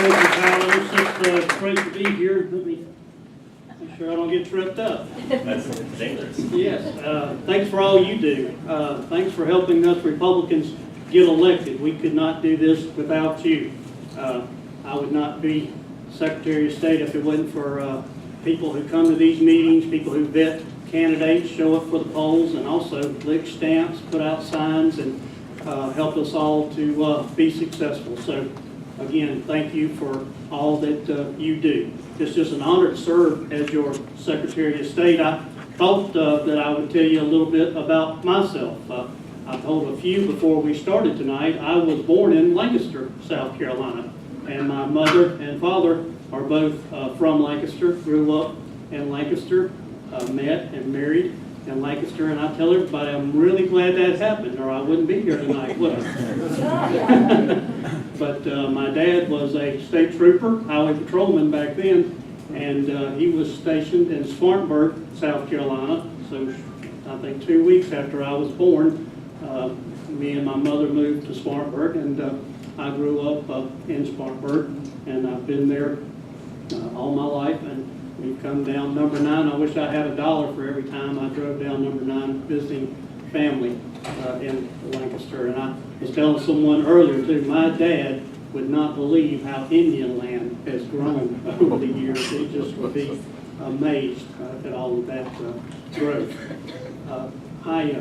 Thank you, Tyler. It's great to be here. Let me make sure I don't get tripped up. That's dangerous. Yes, thanks for all you do. Thanks for helping us Republicans get elected. We could not do this without you. I would not be Secretary of State if it wasn't for people who come to these meetings, people who vet candidates, show up for the polls, and also lick stamps, put out signs, and help us all to be successful. So again, thank you for all that you do. It's just an honor to serve as your Secretary of State. I thought that I would tell you a little bit about myself. I told a few before we started tonight. I was born in Lancaster, South Carolina, and my mother and father are both from Lancaster, grew up in Lancaster, met and married in Lancaster, and I tell everybody I'm really glad that happened, or I wouldn't be here tonight, would I? But my dad was a state trooper, highway patrolman back then, and he was stationed in Spartanburg, South Carolina. So I think 2 weeks after I was born, me and my mother moved to Spartanburg, and I grew up in Spartanburg, and I've been there all my life, and we've come down number 9. I wish I had $1 for every time I drove down number 9 visiting family in Lancaster. And I was telling someone earlier too, my dad would not believe how Indian land has grown over the years. He just would be amazed at all of that growth. I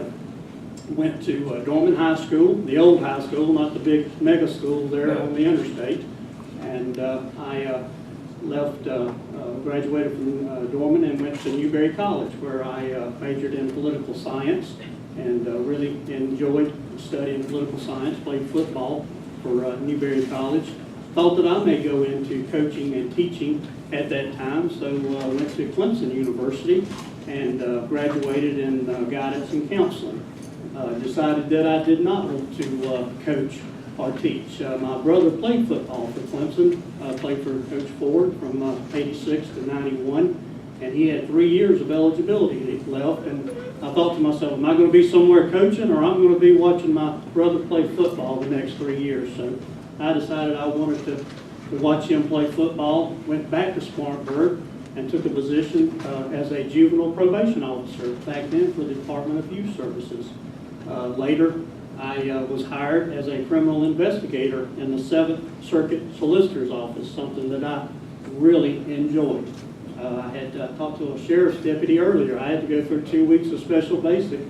went to Dorman High School, the old high school, not the big mega school there on the interstate. And I left, graduated from Dorman and went to Newberry College, where I majored in political science and really enjoyed studying political science, played football for Newberry College. Thought that I may go into coaching and teaching at that time, so I went to Clemson University and graduated in guidance and counseling. Decided that I did not want to coach or teach. My brother played football for Clemson, played for Coach Ford from 86 to 91, and he had 3 years of eligibility left. And I thought to myself, am I going to be somewhere coaching, or I'm going to be watching my brother play football the next 3 years? So I decided I wanted to watch him play football, went back to Spartanburg, and took a position as a juvenile probation officer back then for the Department of Youth Services. Later, I was hired as a criminal investigator in the 7th Circuit Solicitor's Office, something that I really enjoyed. I had talked to a sheriff's deputy earlier. I had to go through 2 weeks of special basic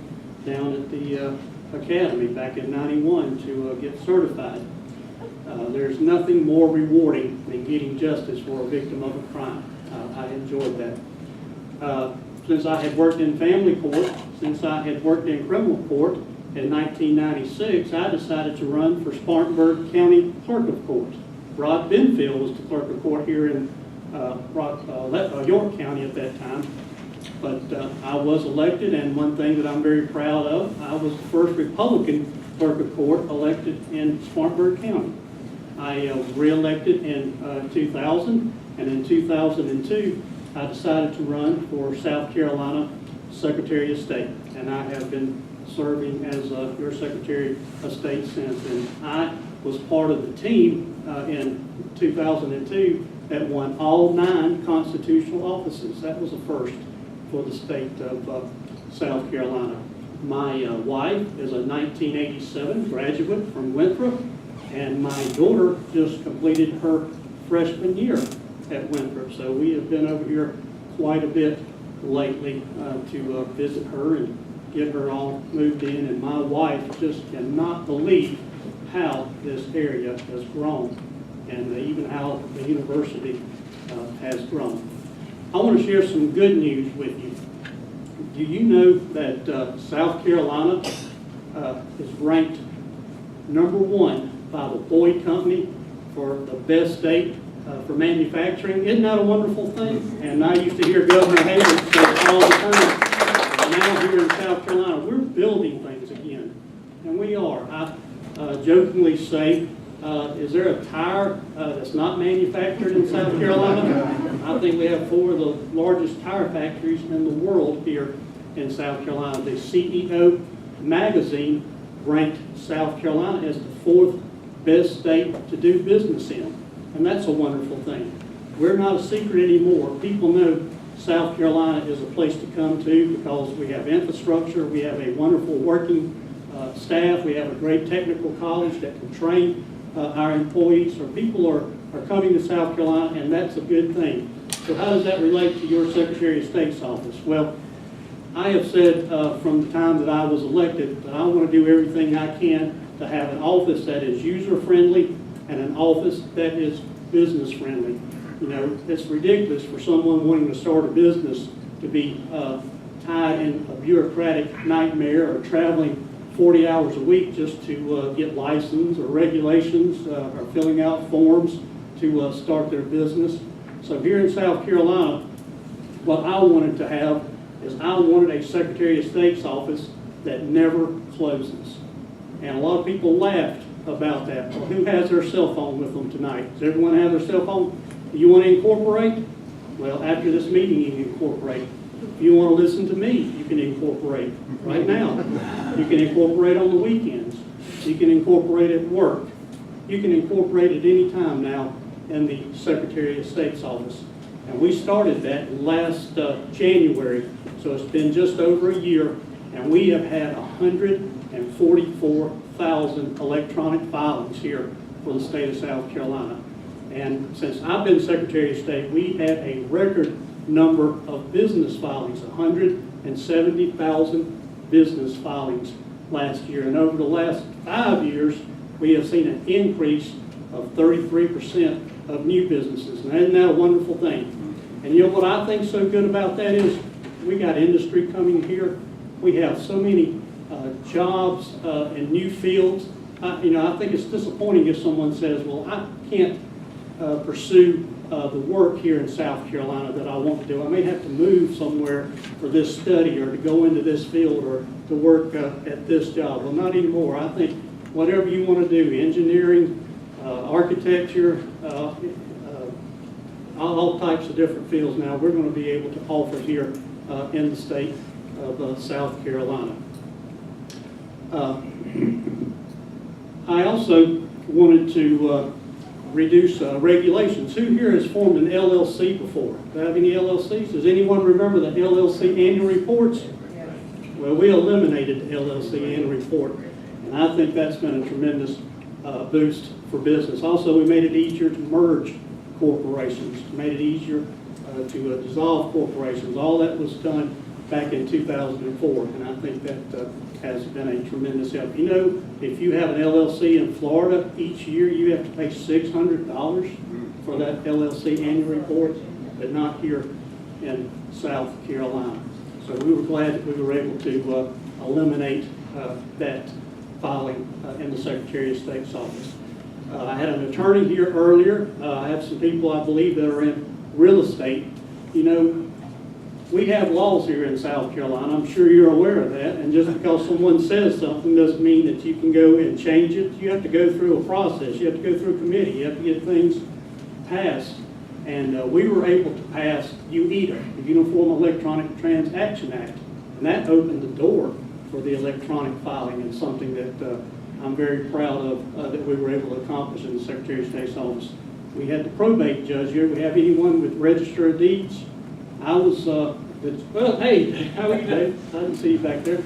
down at the academy back in '91 to get certified. There's nothing more rewarding than getting justice for a victim of a crime. I enjoyed that. Since I had worked in family court, since I had worked in criminal court, in 1996, I decided to run for Spartanburg County Clerk of Court. Rod Benfield was the Clerk of Court here in York County at that time. But I was elected, and one thing that I'm very proud of, I was the first Republican Clerk of Court elected in Spartanburg County. I was re-elected in 2000, and in 2002, I decided to run for South Carolina Secretary of State, and I have been serving as your Secretary of State since. And I was part of the team in 2002 that won all 9 constitutional offices. That was a first for the state of South Carolina. My wife is a 1987 graduate from Winthrop, and my daughter just completed her freshman year at Winthrop. So we have been over here quite a bit lately to visit her and get her all moved in, and my wife just cannot believe how this area has grown and even how the university has grown. I want to share some good news with you. Do you know that South Carolina is ranked #1 by the Boyd Company for the best state for manufacturing? Isn't that a wonderful thing? And I used to hear Governor Hammond say it all the time. Now here in South Carolina, we're building things again, and we are. I jokingly say, is there a tire that's not manufactured in South Carolina? I think we have 4 of the largest tire factories in the world here in South Carolina. The CEO magazine ranked South Carolina as the 4th best state to do business in. and that's a wonderful thing. We're not a secret anymore. People know South Carolina is a place to come to because we have infrastructure, we have a wonderful working staff, we have a great technical college that can train our employees. So people are coming to South Carolina, and that's a good thing. So how does that relate to your Secretary of State's office? Well, I have said from the time that I was elected that I want to do everything I can to have an office that is user-friendly and an office that is business-friendly. You know, it's ridiculous for someone wanting to start a business to be tied in a bureaucratic nightmare or traveling 40 hours a week just to get license or regulations or filling out forms to start their business. So here in South Carolina, what I wanted to have is I wanted a Secretary of State's office that never closes. And a lot of people laughed about that. Well, who has their cell phone with them tonight? Does everyone have their cell phone? Do you want to incorporate? Well, after this meeting, you can incorporate. If you want to listen to me, you can incorporate right now. You can incorporate on the weekends. You can incorporate at work. You can incorporate at any time now in the Secretary of State's office. And we started that last January, so it's been just over a year, and we have had 144,000 electronic filings here for the state of South Carolina. And since I've been Secretary of State, we had a record number of business filings, 170,000 business filings last year. And over the last 5 years, we have seen an increase of 33% of new businesses. And isn't that a wonderful thing? And you know what I think so good about that is we got industry coming here. We have so many jobs in new fields. I think it's disappointing if someone says, well, I can't pursue the work here in South Carolina that I want to do. I may have to move somewhere for this study or to go into this field or to work at this job. Well, not anymore. I think whatever you want to do, engineering, architecture, all types of different fields now, we're going to be able to offer here in the state of South Carolina. I also wanted to reduce regulations. Who here has formed an LLC before? Do I have any LLCs? Does anyone remember the LLC annual reports? Well, we eliminated the LLC annual report, and I think that's been a tremendous boost for business. Also, we made it easier to merge corporations, made it easier to dissolve corporations. All that was done back in 2004, and I think that has been a tremendous help. You know, if you have an LLC in Florida, each year you have to pay $600 for that LLC annual report, but not here in South Carolina. So we were glad that we were able to eliminate that filing in the Secretary of State's office. I had an attorney here earlier. I have some people, I believe, that are in real estate. You know, we have laws here in South Carolina. I'm sure you're aware of that. And just because someone says something doesn't mean that you can go and change it. You have to go through a process. You have to go through a committee. You have to get things passed. And we were able to pass UETA, the Uniform Electronic Transaction Act. And that opened the door for the electronic filing, and something that I'm very proud of that we were able to accomplish in the Secretary of State's office. We had the probate judge here. We have anyone with Register of Deeds? I was, well, hey, how are you, Dave? I didn't see you back there.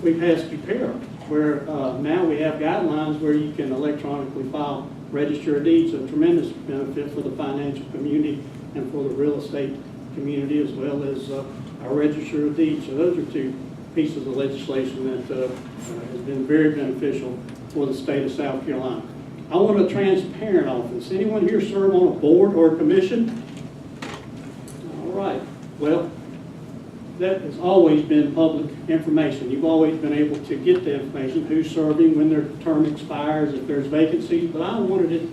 We passed UPERA, where now we have guidelines where you can electronically file Register of Deeds, a tremendous benefit for the financial community and for the real estate community, as well as our Register of Deeds. So those are two pieces of legislation that has been very beneficial for the state of South Carolina. I want a transparent office. Anyone here serve on a board or a commission? All right. Well, that has always been public information. You've always been able to get the information, who's serving, when their term expires, if there's vacancies, but I wanted it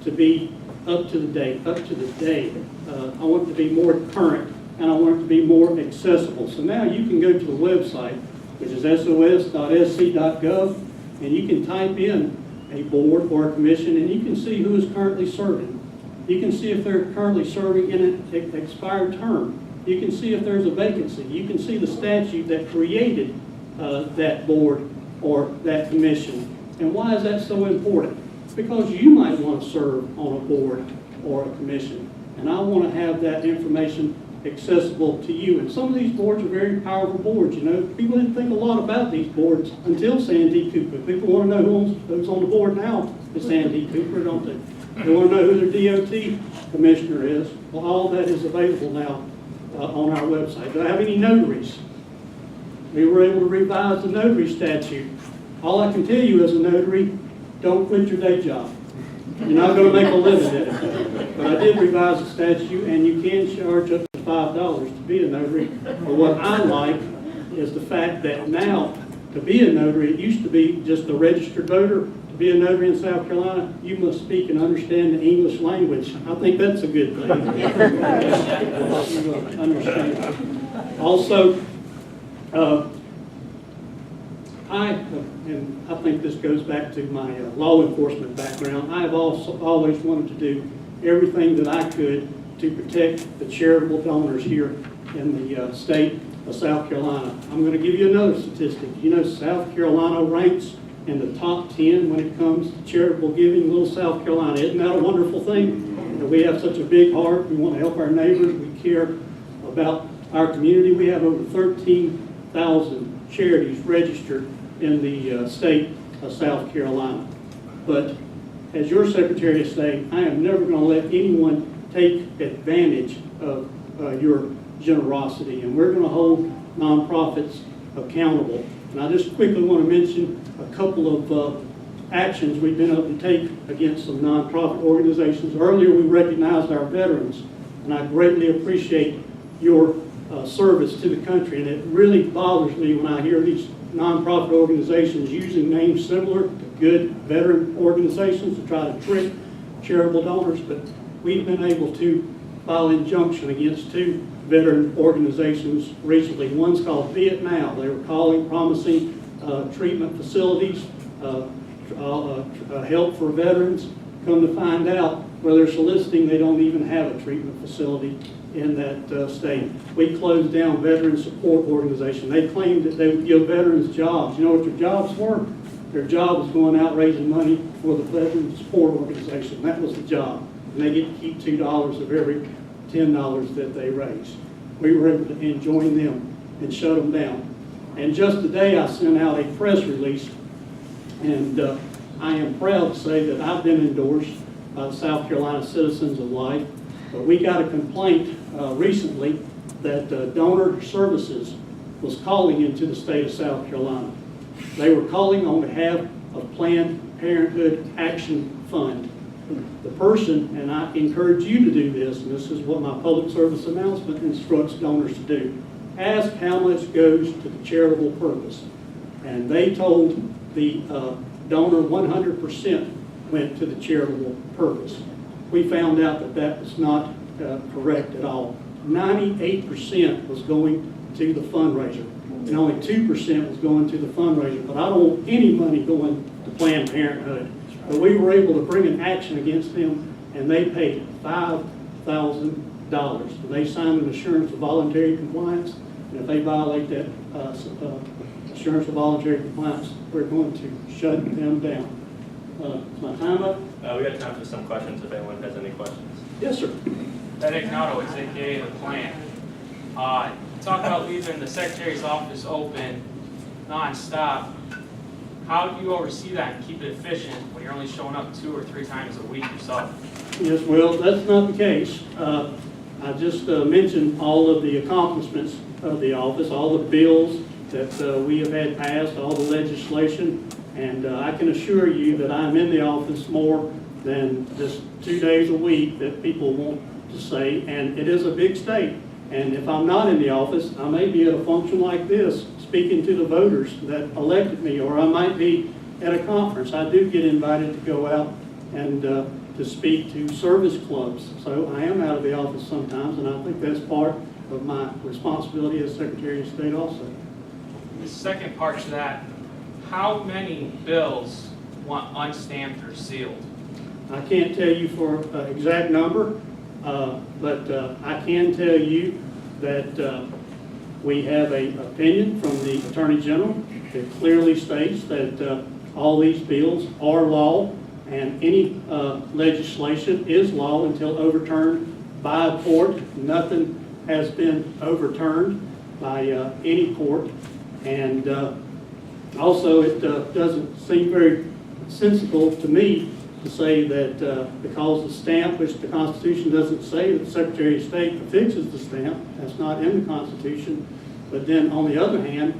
to be up to the day. I want it to be more current, and I want it to be more accessible. So now you can go to the website, which is sos.sc.gov, and you can type in a board or a commission, and you can see who is currently serving. You can see if they're currently serving in an expired term. You can see if there's a vacancy. You can see the statute that created that board or that commission. And why is that so important? because you might want to serve on a board or a commission. And I want to have that information accessible to you. And some of these boards are very powerful boards. You know, people didn't think a lot about these boards until Sandy Cooper. People want to know who's on the board now is Sandy Cooper, don't they? They want to know who their DOT commissioner is. Well, all that is available now on our website. Do I have any notaries? We were able to revise the notary statute. All I can tell you as a notary, don't quit your day job. You're not going to make a living at it. But I did revise the statute, and you can charge up to $5 to be a notary. But what I like is the fact that now, to be a notary, it used to be just a registered voter. To be a notary in South Carolina, you must speak and understand the English language. I think that's a good thing. Understand. Also, I think this goes back to my law enforcement background. I have also always wanted to do everything that I could to protect the charitable donors here in the state of South Carolina. I'm going to give you another statistic. You know, South Carolina ranks in the top 10 when it comes to charitable giving. Little South Carolina, isn't that a wonderful thing? That we have such a big heart. We want to help our neighbors. We care about our community. We have over 13,000 charities registered in the state of South Carolina. But as your Secretary of State, I am never going to let anyone take advantage of your generosity, and we're going to hold nonprofits accountable. And I just quickly want to mention a couple of actions we've been able to take against some nonprofit organizations. Earlier, we recognized our veterans, and I greatly appreciate your service to the country. And it really bothers me when I hear these nonprofit organizations using names similar to good veteran organizations to try to trick charitable donors. But we've been able to file injunction against two veteran organizations recently. One's called Vietnam. They were promising treatment facilities, help for veterans. Come to find out, where they're soliciting, they don't even have a treatment facility in that state. We closed down Veteran Support Organization. They claimed that they would give veterans jobs. You know what their jobs were? Their job was going out raising money for the Veteran Support Organization. That was the job. And they get to keep $2 of every $10 that they raise. We were able to enjoin them and shut them down. And just today I sent out a press release, and I am proud to say that I've been endorsed by the South Carolina Citizens of Life. But we got a complaint recently that Donor Services was calling into the state of South Carolina. They were calling on behalf of Planned Parenthood Action Fund. The person, and I encourage you to do this, and this is what my public service announcement instructs donors to do, ask how much goes to the charitable purpose. And they told the donor 100% went to the charitable purpose. We found out that that was not correct at all. 98% was going to the fundraiser, and only 2% was going to the fundraiser. But I don't want any money going to Planned Parenthood. But we were able to bring an action against them, and they paid $5,000. They signed an assurance of voluntary compliance, and if they violate that assurance of voluntary compliance, we're going to shut them down. Is my time up? We got time for some questions if anyone has any questions. Yes, sir. Ed Ignato, it's AKA the plant. Talk about leaving the Secretary's office open non-stop. How do you oversee that and keep it efficient when you're only showing up 2 or 3 times a week yourself? Yes, well, that's not the case. I just mentioned all of the accomplishments of the office, all the bills that we have had passed, all the legislation, and I can assure you that I'm in the office more than just 2 days a week that people want to say, and it is a big state. And if I'm not in the office, I may be at a function like this, speaking to the voters that elected me, or I might be at a conference. I do get invited to go out and to speak to service clubs. So I am out of the office sometimes, and I think that's part of my responsibility as Secretary of State also. The second part to that, how many bills want unstamped or sealed? I can't tell you for an exact number, but I can tell you that we have an opinion from the Attorney General that clearly states that all these bills are law, And any legislation is law until overturned by a court. Nothing has been overturned by any court. And also, it doesn't seem very sensible to me to say that because the stamp, which the Constitution doesn't say that the Secretary of State affixes the stamp, that's not in the Constitution. But then on the other hand,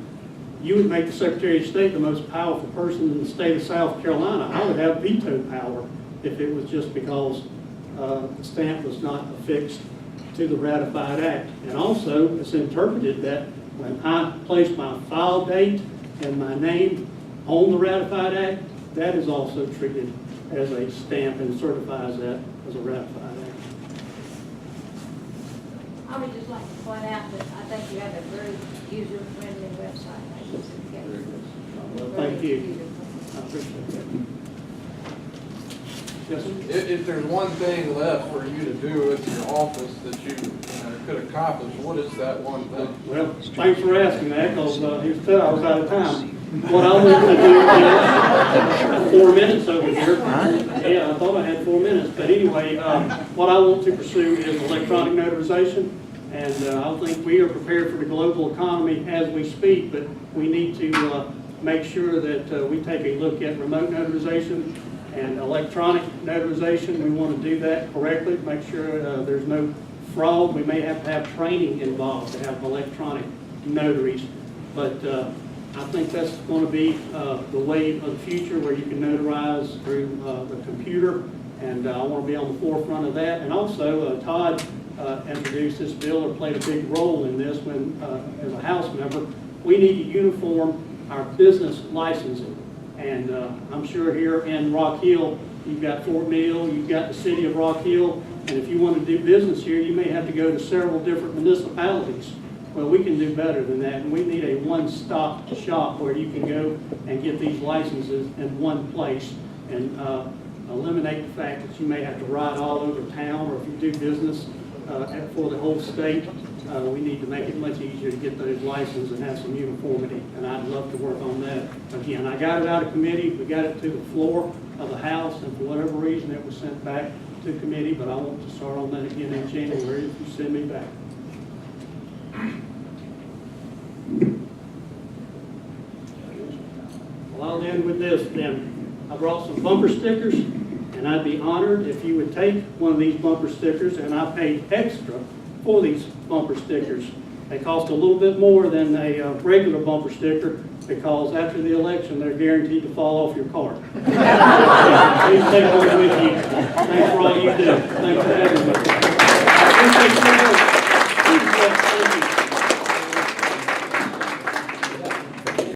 you would make the Secretary of State the most powerful person in the state of South Carolina. I would have veto power if it was just because the stamp was not affixed to the ratified act. And also, it's interpreted that when I place my file date and my name on the ratified act, that is also treated as a stamp and certifies that as a ratified act. I would just like to point out that I think you have a very user-friendly website. Well, thank you. I appreciate that. Yes, sir? If there's one thing left for you to do at your office that you could accomplish, what is that one thing? Well, thanks for asking that, because he said I was out of time. What I want to do is 4 minutes over here. Yeah, I thought I had 4 minutes, but anyway, what I want to pursue is electronic notarization, and I think we are prepared for the global economy as we speak, but we need to make sure that we take a look at remote notarization and electronic notarization. We want to do that correctly, make sure there's no fraud. We may have to have training involved to have electronic notaries, but I think that's going to be the way of the future, where you can notarize through the computer, and I want to be on the forefront of that. And also, Todd introduced this bill or played a big role in this when, as a House member, we need to uniform our business licensing. And I'm sure here in Rock Hill, you've got Fort Mill, you've got the city of Rock Hill, and if you want to do business here, you may have to go to several different municipalities. Well, we can do better than that, and we need a one-stop shop where you can go and get these licenses in one place, and eliminate the fact that you may have to ride all over town, or if you do business for the whole state, we need to make it much easier to get those licenses and have some uniformity, and I'd love to work on that. Again, I got it out of committee, we got it to the floor of the House, and for whatever reason, it was sent back to committee, but I want to start on that again in January if you send me back. Well, I'll end with this then. I brought some bumper stickers, and I'd be honored if you would take one of these bumper stickers, and I paid extra for these bumper stickers. They cost a little bit more than a regular bumper sticker, because after the election, they're guaranteed to fall off your car. Please take one with you. Thanks for all you do. Thanks for having me.